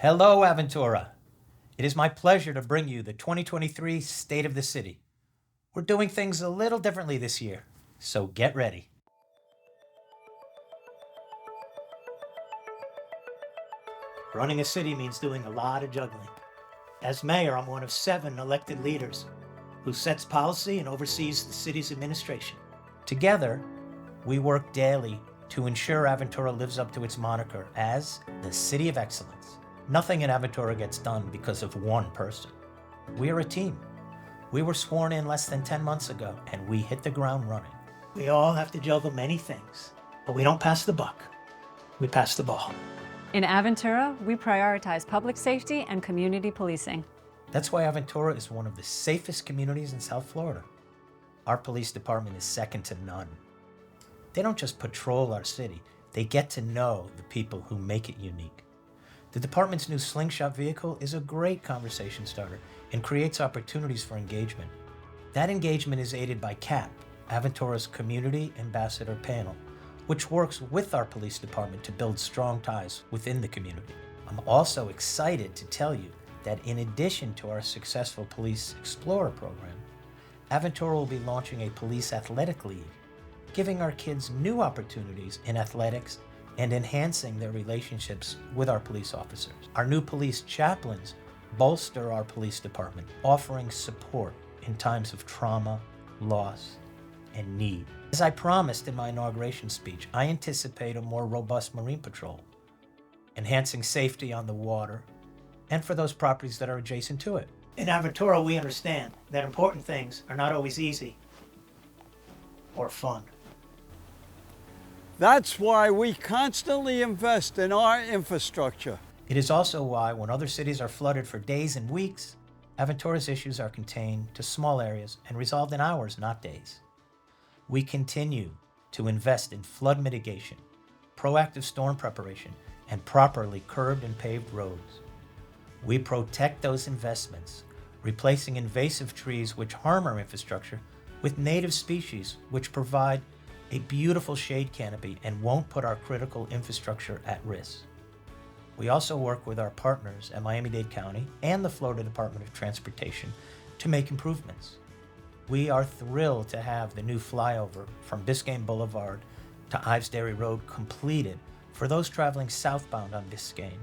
Hello, Aventura. It is my pleasure to bring you the 2023 State of the City. We're doing things a little differently this year, so get ready. Running a city means doing a lot of juggling. As mayor, I'm one of 7 elected leaders who sets policy and oversees the city's administration. Together, we work daily to ensure Aventura lives up to its moniker as the City of Excellence. Nothing in Aventura gets done because of one person. We are a team. We were sworn in less than 10 months ago, and we hit the ground running. We all have to juggle many things, but we don't pass the buck. We pass the ball. In Aventura, we prioritize public safety and community policing. That's why Aventura is one of the safest communities in South Florida. Our police department is second to none. They don't just patrol our city, they get to know the people who make it unique. The department's new Slingshot vehicle is a great conversation starter and creates opportunities for engagement. That engagement is aided by CAP, Aventura's Community Ambassador Panel, which works with our police department to build strong ties within the community. I'm also excited to tell you that in addition to our successful Police Explorer program, Aventura will be launching a police athletic league, giving our kids new opportunities in athletics and enhancing their relationships with our police officers. Our new police chaplains bolster our police department, offering support in times of trauma, loss, and need. As I promised in my inauguration speech, I anticipate a more robust Marine Patrol, enhancing safety on the water and for those properties that are adjacent to it. In Aventura, we understand that important things are not always easy or fun. That's why we constantly invest in our infrastructure. It is also why when other cities are flooded for days and weeks, Aventura's issues are contained to small areas and resolved in hours, not days. We continue to invest in flood mitigation, proactive storm preparation, and properly curbed and paved roads. We protect those investments, replacing invasive trees which harm our infrastructure with native species which provide a beautiful shade canopy and won't put our critical infrastructure at risk. We also work with our partners at Miami-Dade County and the Florida Department of Transportation to make improvements. We are thrilled to have the new flyover from Biscayne Boulevard to Ives Dairy Road completed for those traveling southbound on Biscayne.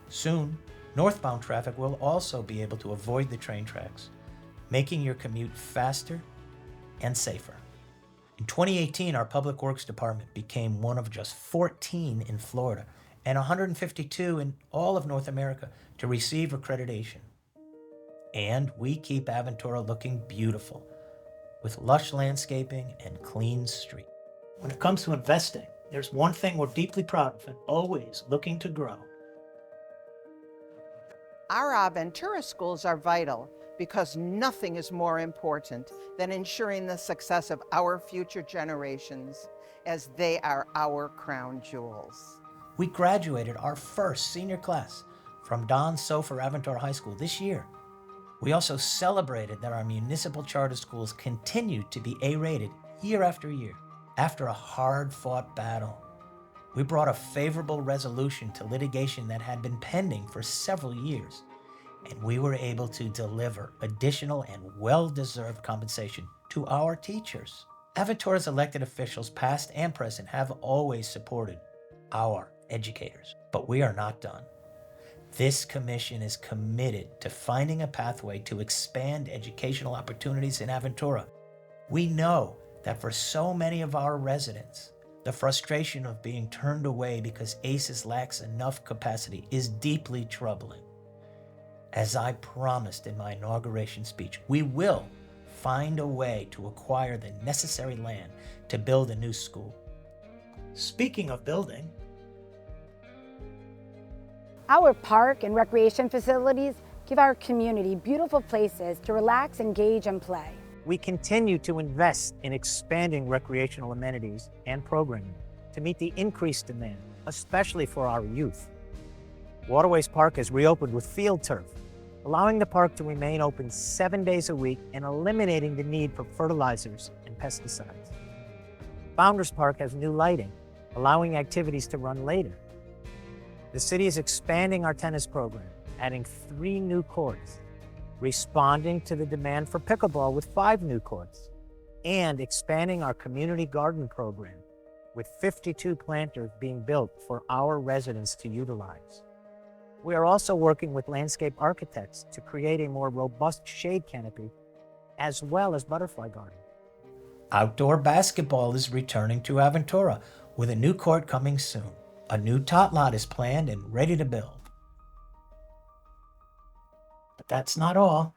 Soon, northbound traffic will also be able to avoid the train tracks, making your commute faster and safer. In 2018, our Public Works Department became one of just 14 in Florida and 152 in all of North America to receive accreditation. And we keep Aventura looking beautiful with lush landscaping and clean streets. When it comes to investing, there's one thing we're deeply proud of and always looking to grow. Our Aventura schools are vital because nothing is more important than ensuring the success of our future generations, as they are our crown jewels. We graduated our first senior class from Don Sofer Aventura High School this year. We also celebrated that our municipal charter schools continued to be A-rated year after year. After a hard-fought battle, we brought a favorable resolution to litigation that had been pending for several years, and we were able to deliver additional and well-deserved compensation to our teachers. Aventura's elected officials, past and present, have always supported our educators, but we are not done. This commission is committed to finding a pathway to expand educational opportunities in Aventura. We know that for so many of our residents, the frustration of being turned away because ACES lacks enough capacity is deeply troubling. As I promised in my inauguration speech, we will find a way to acquire the necessary land to build a new school. Speaking of building, our park and recreation facilities give our community beautiful places to relax, engage, and play. we continue to invest in expanding recreational amenities and programming to meet the increased demand, especially for our youth. Waterways Park has reopened with field turf, allowing the park to remain open 7 days a week and eliminating the need for fertilizers and pesticides. Founders Park has new lighting, allowing activities to run later. The city is expanding our tennis program, adding 3 new courts, responding to the demand for pickleball with 5 new courts, and expanding our community garden program with 52 planters being built for our residents to utilize. We are also working with landscape architects to create a more robust shade canopy, as well as butterfly garden. Outdoor basketball is returning to Aventura with a new court coming soon. A new tot lot is planned and ready to build. But that's not all.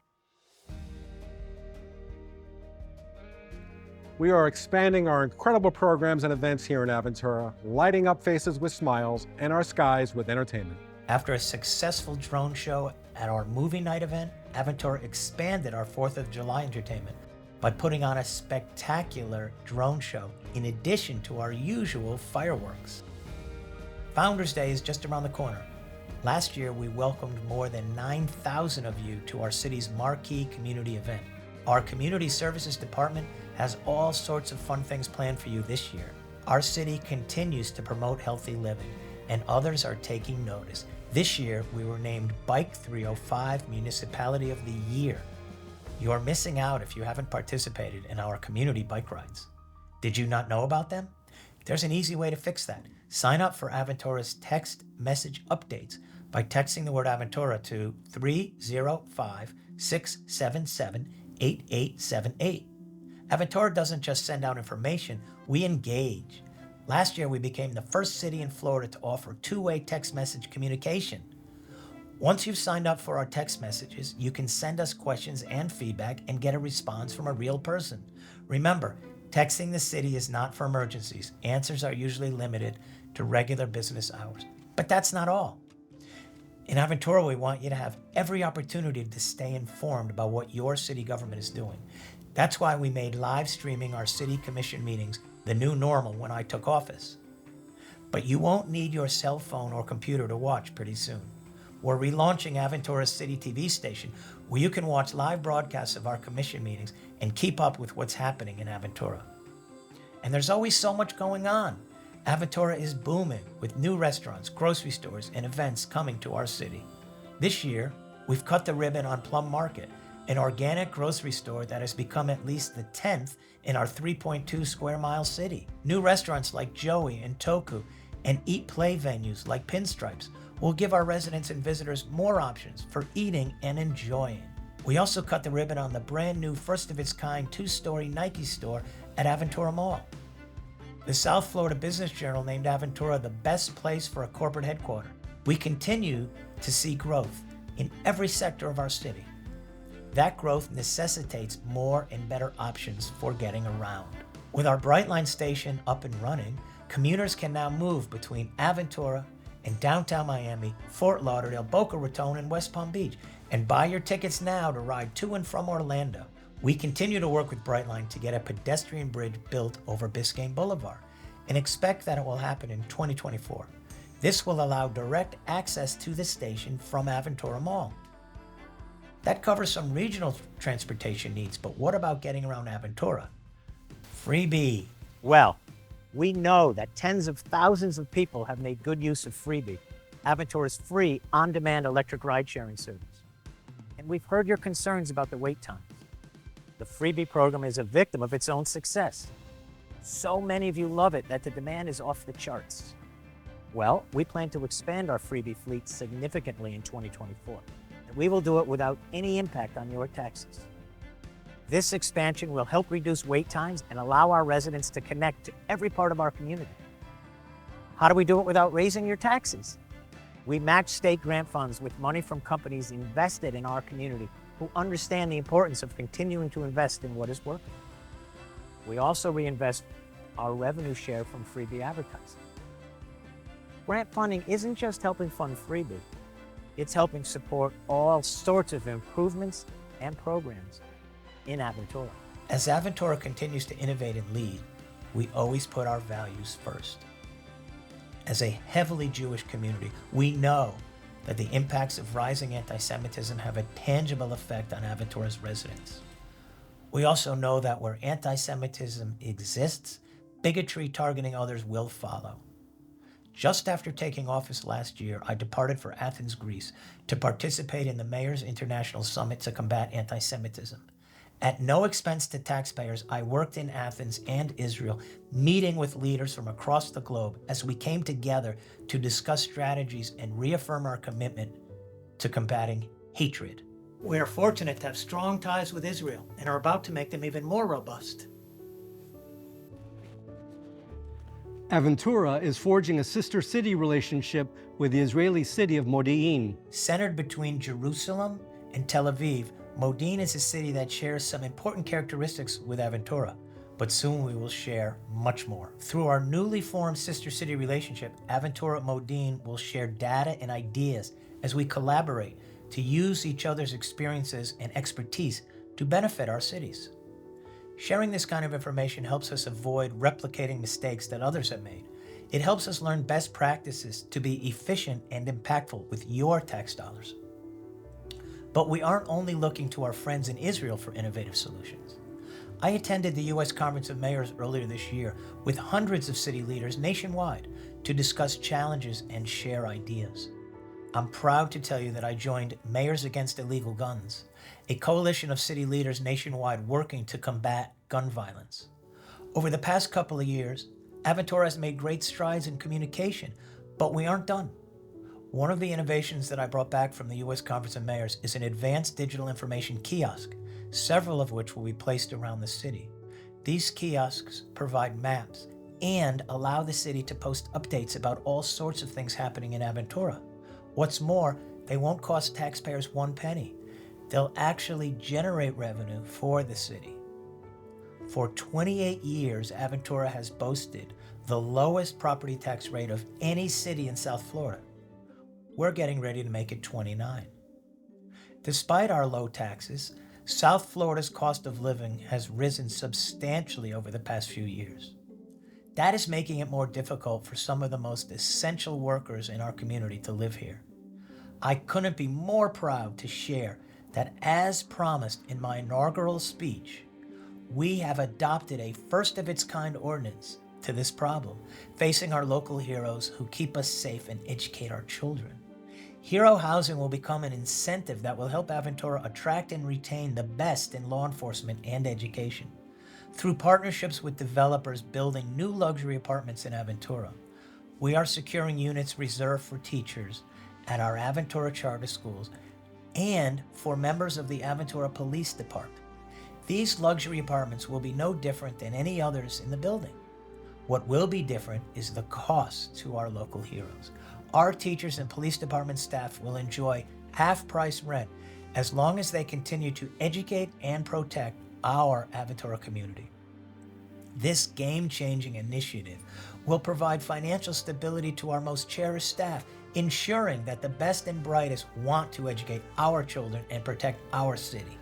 We are expanding our incredible programs and events here in Aventura, lighting up faces with smiles and our skies with entertainment. After a successful drone show at our movie night event, Aventura expanded our 4th of July entertainment by putting on a spectacular drone show in addition to our usual fireworks. Founders Day is just around the corner. Last year, we welcomed more than 9,000 of you to our city's marquee community event. Our Community Services Department has all sorts of fun things planned for you this year. Our city continues to promote healthy living, and others are taking notice. This year, we were named Bike 305 Municipality of the Year. You're missing out if you haven't participated in our community bike rides. Did you not know about them? There's an easy way to fix that. Sign up for Aventura's text message updates by texting the word Aventura to 305-677-8878. Aventura doesn't just send out information, we engage. Last year, we became the first city in Florida to offer 2-way text message communication. Once you've signed up for our text messages, you can send us questions and feedback and get a response from a real person. Remember, texting the city is not for emergencies. Answers are usually limited to regular business hours. But that's not all. In Aventura, we want you to have every opportunity to stay informed about what your city government is doing. That's why we made live streaming our city commission meetings the new normal when I took office. But you won't need your cell phone or computer to watch pretty soon. We're relaunching Aventura's City TV station, where you can watch live broadcasts of our commission meetings and keep up with what's happening in Aventura. And there's always so much going on. Aventura is booming with new restaurants, grocery stores, and events coming to our city. This year, we've cut the ribbon on Plum Market, an organic grocery store that has become at least the 10th in our 3.2 square mile city. New restaurants like Joey and Toku and eat play venues like Pinstripes will give our residents and visitors more options for eating and enjoying. We also cut the ribbon on the brand new first of its kind 2-story Nike store at Aventura Mall. The South Florida Business Journal named Aventura the best place for a corporate headquarters. We continue to see growth in every sector of our city. That growth necessitates more and better options for getting around. With our Brightline station up and running, commuters can now move between Aventura and downtown Miami, Fort Lauderdale, Boca Raton, and West Palm Beach, and buy your tickets now to ride to and from Orlando. We continue to work with Brightline to get a pedestrian bridge built over Biscayne Boulevard and expect that it will happen in 2024. This will allow direct access to the station from Aventura Mall. That covers some regional transportation needs, but what about getting around Aventura? Freebie. Well, we know that tens of thousands of people have made good use of Freebie, Aventura's free on-demand electric ride-sharing service. And we've heard your concerns about the wait times. The Freebie program is a victim of its own success. So many of you love it that the demand is off the charts. Well, we plan to expand our Freebie fleet significantly in 2024. And we will do it without any impact on your taxes. This expansion will help reduce wait times and allow our residents to connect to every part of our community. How do we do it without raising your taxes? We match state grant funds with money from companies invested in our community who understand the importance of continuing to invest in what is working. We also reinvest our revenue share from Freebie advertising. Grant funding isn't just helping fund Freebie, it's helping support all sorts of improvements and programs in Aventura. As Aventura continues to innovate and lead, we always put our values first. As a heavily Jewish community, we know that the impacts of rising anti-Semitism have a tangible effect on Aventura's residents. We also know that where anti-Semitism exists, bigotry targeting others will follow. Just after taking office last year, I departed for Athens, Greece, to participate in the Mayors International Summit to combat anti-Semitism. At no expense to taxpayers, I worked in Athens and Israel, meeting with leaders from across the globe as we came together to discuss strategies and reaffirm our commitment to combating hatred. We are fortunate to have strong ties with Israel and are about to make them even more robust. Aventura is forging a sister city relationship with the Israeli city of Modi'in. Centered between Jerusalem and Tel Aviv, Modi'in is a city that shares some important characteristics with Aventura, but soon we will share much more. Through our newly formed sister city relationship, Aventura Modi'in will share data and ideas as we collaborate to use each other's experiences and expertise to benefit our cities. Sharing this kind of information helps us avoid replicating mistakes that others have made. It helps us learn best practices to be efficient and impactful with your tax dollars. But we aren't only looking to our friends in Israel for innovative solutions. I attended the U.S. Conference of Mayors earlier this year with hundreds of city leaders nationwide to discuss challenges and share ideas. I'm proud to tell you that I joined Mayors Against Illegal Guns, a coalition of city leaders nationwide working to combat gun violence. Over the past couple of years, Aventura has made great strides in communication, but we aren't done. One of the innovations that I brought back from the U.S. Conference of Mayors is an advanced digital information kiosk, several of which will be placed around the city. These kiosks provide maps and allow the city to post updates about all sorts of things happening in Aventura. What's more, they won't cost taxpayers one penny. They'll actually generate revenue for the city. For 28 years, Aventura has boasted the lowest property tax rate of any city in South Florida. We're getting ready to make it 29. Despite our low taxes, South Florida's cost of living has risen substantially over the past few years. That is making it more difficult for some of the most essential workers in our community to live here. I couldn't be more proud to share that, as promised in my inaugural speech, we have adopted a first-of-its-kind ordinance to this problem, facing our local heroes who keep us safe and educate our children. Hero housing will become an incentive that will help Aventura attract and retain the best in law enforcement and education. Through partnerships with developers building new luxury apartments in Aventura, we are securing units reserved for teachers at our Aventura charter schools and for members of the Aventura Police Department. These luxury apartments will be no different than any others in the building. What will be different is the cost to our local heroes. Our teachers and police department staff will enjoy half-price rent as long as they continue to educate and protect our Aventura community. This game-changing initiative will provide financial stability to our most cherished staff, ensuring that the best and brightest want to educate our children and protect our city.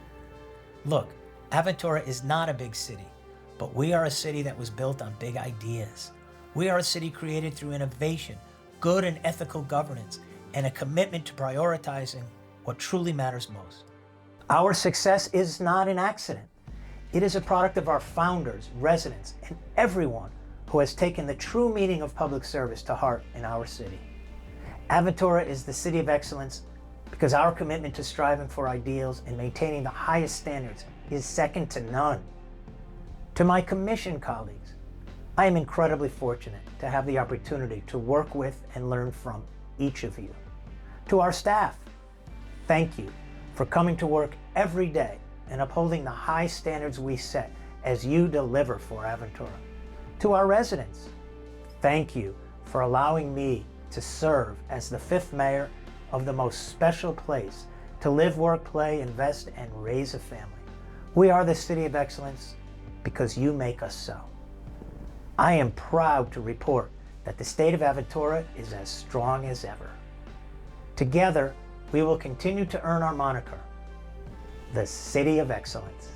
Look, Aventura is not a big city, but we are a city that was built on big ideas. We are a city created through innovation, good and ethical governance, and a commitment to prioritizing what truly matters most. Our success is not an accident. It is a product of our founders, residents, and everyone who has taken the true meaning of public service to heart in our city. Aventura is the city of excellence because our commitment to striving for ideals and maintaining the highest standards is second to none. To my commission colleagues, I am incredibly fortunate to have the opportunity to work with and learn from each of you. To our staff, thank you for coming to work every day and upholding the high standards we set as you deliver for Aventura. To our residents, thank you for allowing me to serve as the 5th mayor of the most special place to live, work, play, invest, and raise a family. We are the city of excellence because you make us so. I am proud to report that the state of Aventura is as strong as ever. Together, we will continue to earn our moniker, the City of Excellence.